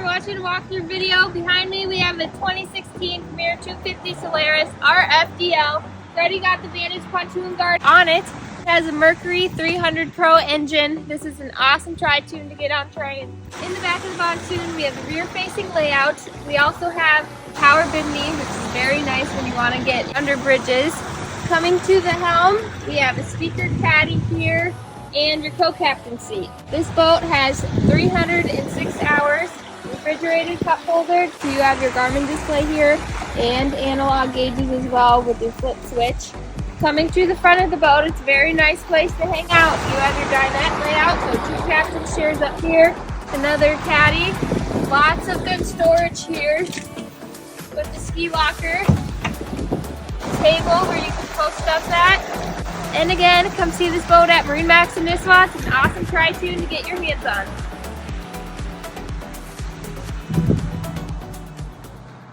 for watching a walkthrough video. Behind me we have the 2016 Premier 250 Solaris RFDL. It's already got the Vantage pontoon guard on it. It has a Mercury 300 Pro engine. This is an awesome Tritoon to get on terrain. In the back of the pontoon we have the rear facing layout. We also have power bimini, which is very nice when you want to get under bridges. Coming to the helm, we have a speaker caddy here and your co-captain seat. This boat has 306 hours, refrigerated cup holder, so you have your Garmin display here, and analog gauges as well with your flip switch. Coming to the front of the boat, it's a very nice place to hang out. You have your dinette layout, so 2 captain chairs up here, another caddy, lots of good storage here with the ski locker, table where you can post stuff at. And again, come see this boat at MarineMax Nisswa. It's an awesome Tritoon to get your hands on.